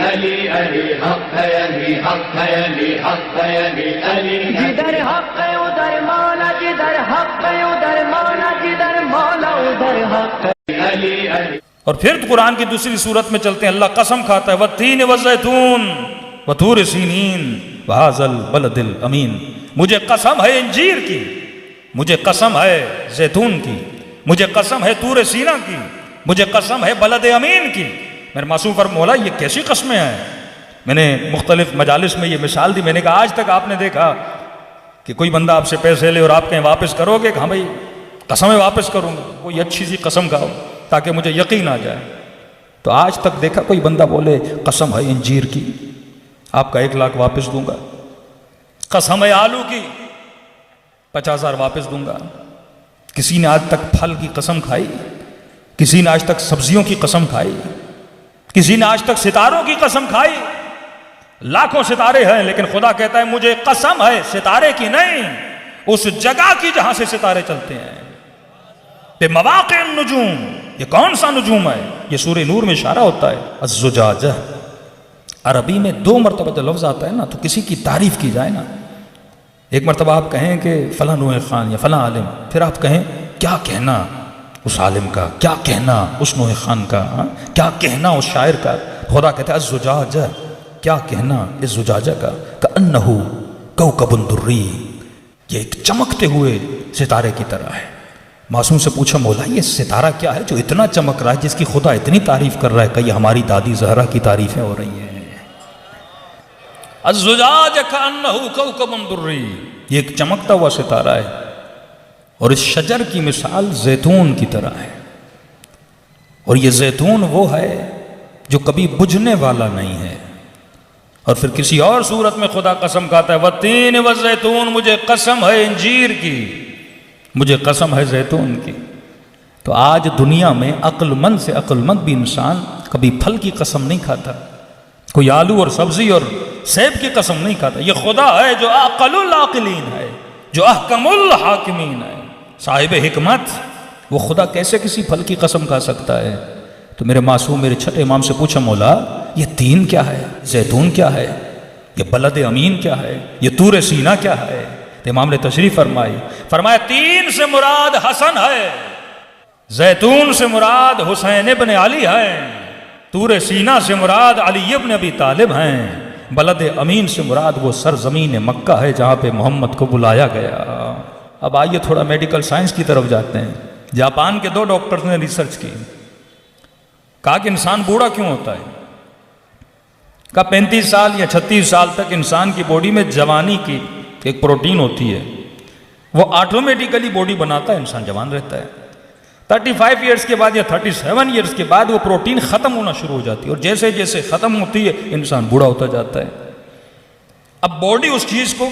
علی علی حق ہے، علی حق ہے، علی حق ہے، علی علی جدھر حق ہے ادھر مولا، جدھر حق ہے ادھر مولا، جدھر مولا ادھر حق ہے، علی علی۔ اور پھر قرآن کی دوسری صورت میں چلتے ہیں، اللہ قسم کھاتا ہے والتین والزیتون وطور سینین وہذا البلد الامین، مجھے قسم ہے انجیر کی، مجھے قسم ہے زیتون کی، مجھے قسم ہے طور سینا کی، مجھے قسم ہے بلد امین کی۔ میرے معصوم پر مولا یہ کیسی قسمیں ہیں؟ میں نے مختلف مجالس میں یہ مثال دی، میں نے کہا آج تک آپ نے دیکھا کہ کوئی بندہ آپ سے پیسے لے اور آپ کہیں واپس کرو گے کہ ہاں بھائی قسمیں واپس کروں گا، کوئی اچھی سی قسم کھاؤ تاکہ مجھے یقین آ جائے؟ تو آج تک دیکھا کوئی بندہ بولے قسم ہے انجیر کی آپ کا 1 لاکھ واپس دوں گا، قسم ہے آلو کی 50,000 واپس دوں گا؟ کسی نے آج تک پھل کی قسم کھائی؟ کسی نے آج تک سبزیوں کی قسم کھائی؟ کسی نے آج تک ستاروں کی قسم کھائی؟ لاکھوں ستارے ہیں لیکن خدا کہتا ہے مجھے قسم ہے ستارے کی نہیں، اس جگہ کی جہاں سے ستارے چلتے ہیں، بے مواقع النجوم۔ یہ کون سا نجوم ہے؟ یہ سورہ نور میں اشارہ ہوتا ہے الزجاجہ۔ عربی میں 2 مرتبہ جو لفظ آتا ہے نا تو کسی کی تعریف کی جائے نا، ایک مرتبہ آپ کہیں کہ فلاں نوح خان یا فلاں عالم، پھر آپ کہیں کیا کہنا اس عالم کا، کیا کہنا اس نوح خان کا، کیا کہنا اس شاعر کا۔ خدا کہتا ہے الزجاجہ، کیا کہنا اس زجاجہ کا، کأنہ کوکب دری، یہ ایک چمکتے ہوئے ستارے کی طرح ہے۔ معصوم سے پوچھا مولا یہ ستارہ کیا ہے جو اتنا چمک رہا ہے، جس کی خدا اتنی تعریف کر رہا ہے؟ کہ یہ ہماری دادی زہرا کی تعریفیں ہو رہی ہیں۔ الزجاجہ کأنہ کوکب دری، یہ ایک چمکتا ہوا ستارہ ہے، اور اس شجر کی مثال زیتون کی طرح ہے، اور یہ زیتون وہ ہے جو کبھی بجھنے والا نہیں ہے۔ اور پھر کسی اور صورت میں خدا قسم کھاتا ہے والتین والزیتون، مجھے قسم ہے انجیر کی، مجھے قسم ہے زیتون کی۔ تو آج دنیا میں عقل مند سے عقل مند بھی انسان کبھی پھل کی قسم نہیں کھاتا، کوئی آلو اور سبزی اور سیب کی قسم نہیں کھاتا۔ یہ خدا ہے جو اعقل العاقلین ہے، جو احکم الحاکمین ہے، صاحب حکمت۔ وہ خدا کیسے کسی پھل کی قسم کھا سکتا ہے؟ تو میرے معصوم میرے چھٹے امام سے پوچھا مولا یہ تین کیا ہے، زیتون کیا ہے، یہ بلد امین کیا ہے، یہ طور سینا کیا ہے؟ تو امام نے تشریف فرمایا تین سے مراد حسن ہے، زیتون سے مراد حسین ابن علی ہے، طور سینا سے مراد علی ابن ابی طالب ہیں، بلد امین سے مراد وہ سرزمین مکہ ہے جہاں پہ محمد کو بلایا گیا۔ اب آئیے تھوڑا میڈیکل سائنس کی طرف جاتے ہیں۔ جاپان کے 2 ڈاکٹرز نے ریسرچ کی، کہا کہ انسان بوڑھا کیوں ہوتا ہے؟ کہا 35 سال یا 36 سال تک انسان کی باڈی میں جوانی کی ایک پروٹین ہوتی ہے، وہ آٹومیٹیکلی باڈی بناتا ہے، انسان جوان رہتا ہے۔ 35 ایئرز کے بعد یا 37 ایئرز کے بعد وہ پروٹین ختم ہونا شروع ہو جاتی ہے، اور جیسے جیسے ختم ہوتی ہے انسان بوڑھا ہوتا جاتا ہے۔ اب باڈی اس چیز کو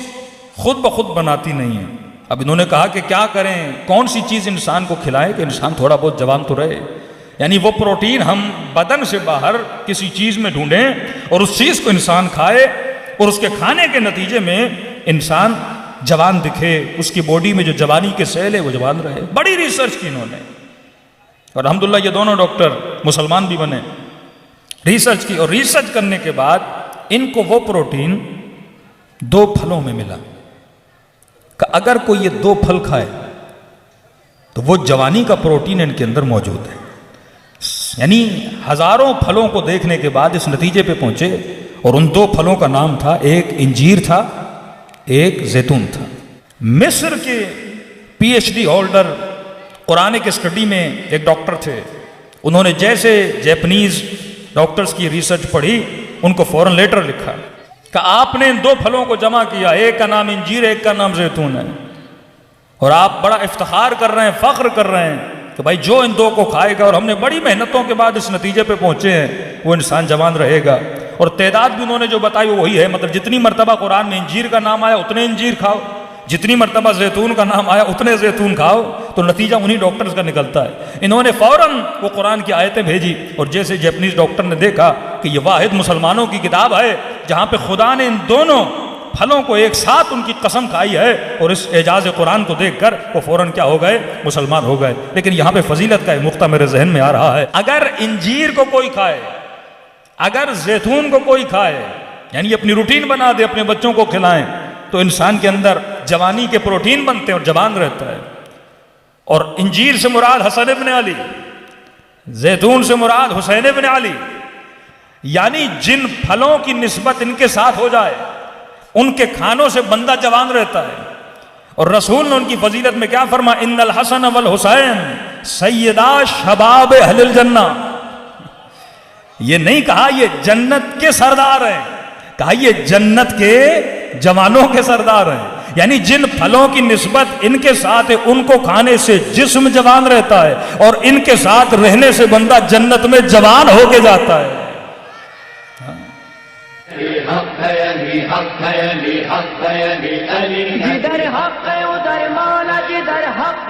خود بخود بناتی نہیں ہے۔ اب انہوں نے کہا کہ کیا کریں، کون سی چیز انسان کو کھلائیں کہ انسان تھوڑا بہت جوان تو رہے؟ یعنی وہ پروٹین ہم بدن سے باہر کسی چیز میں ڈھونڈیں اور اس چیز کو انسان کھائے، اور اس کے کھانے کے نتیجے میں انسان جوان دکھے، اس کی باڈی میں جو جوانی کے سیل ہے وہ جوان رہے۔ بڑی ریسرچ کی انہوں نے، اور الحمدللہ یہ دونوں ڈاکٹر مسلمان بھی بنے۔ ریسرچ کی، اور ریسرچ کرنے کے بعد ان کو وہ پروٹین 2 پھلوں میں ملا کہ اگر کوئی یہ 2 پھل کھائے تو وہ جوانی کا پروٹین ان کے اندر موجود ہے۔ یعنی ہزاروں پھلوں کو دیکھنے کے بعد اس نتیجے پہ پہنچے، اور ان 2 پھلوں کا نام تھا، ایک انجیر تھا، ایک زیتون تھا۔ مصر کے PhD ہولڈر قرآن کے اسٹڈی میں ایک ڈاکٹر تھے، انہوں نے جیسے جیپنیز ڈاکٹرز کی ریسرچ پڑھی ان کو فوراً لیٹر لکھا کہ آپ نے ان 2 پھلوں کو جمع کیا، ایک کا نام انجیر، ایک کا نام زیتون ہے، اور آپ بڑا افتخار کر رہے ہیں، فخر کر رہے ہیں کہ بھائی جو ان 2 کو کھائے گا، اور ہم نے بڑی محنتوں کے بعد اس نتیجے پہ پہنچے ہیں، وہ انسان جوان رہے گا۔ اور تعداد بھی انہوں نے جو بتائی وہ وہی ہے، مطلب جتنی مرتبہ قرآن میں انجیر کا نام آیا اتنے انجیر کھاؤ، جتنی مرتبہ زیتون کا نام آیا اتنے زیتون کھاؤ، تو نتیجہ انہی ڈاکٹرز کا نکلتا ہے۔ انہوں نے فوراً وہ قرآن کی آیتیں بھیجی، اور جیسے جیپنیز ڈاکٹر نے دیکھا کہ یہ واحد مسلمانوں کی کتاب ہے جہاں پہ خدا نے ان دونوں پھلوں کو ایک ساتھ ان کی قسم کھائی ہے، اور اس اعجاز قرآن کو دیکھ کر وہ فوراً کیا ہو گئے؟ مسلمان ہو گئے۔ لیکن یہاں پہ فضیلت کا ایک نقطہ میرے ذہن میں آ رہا ہے، اگر انجیر کو کوئی کھائے اگر زیتون کو کوئی کھائے یعنی اپنی روٹین بنا دے اپنے بچوں کو کھلائیں تو انسان کے اندر جوانی کے پروٹین بنتے ہیں اور جوان رہتا ہے. اور انجیر سے مراد حسن ابن علی، زیتون سے مراد حسین ابن علی، یعنی جن پھلوں کی نسبت ان کے ساتھ ہو جائے ان کے کھانوں سے بندہ جوان رہتا ہے. اور رسول نے ان کی فضیلت میں کیا فرمایا؟ ان الحسن والحسین سیدا شباب اہل الجنہ. یہ نہیں کہا یہ جنت کے سردار ہیں، کہا یہ جنت کے جوانوں کے سردار ہیں. یعنی جن پھلوں کی نسبت ان کے ساتھ ہے ان کو کھانے سے جسم جوان رہتا ہے اور ان کے ساتھ رہنے سے بندہ جنت میں جوان ہو کے جاتا ہے. حق ہے علی، حق ہے علی، حق ہے علی، علی ہے. جدھر حق ہے ادھر مولا، جدھر حق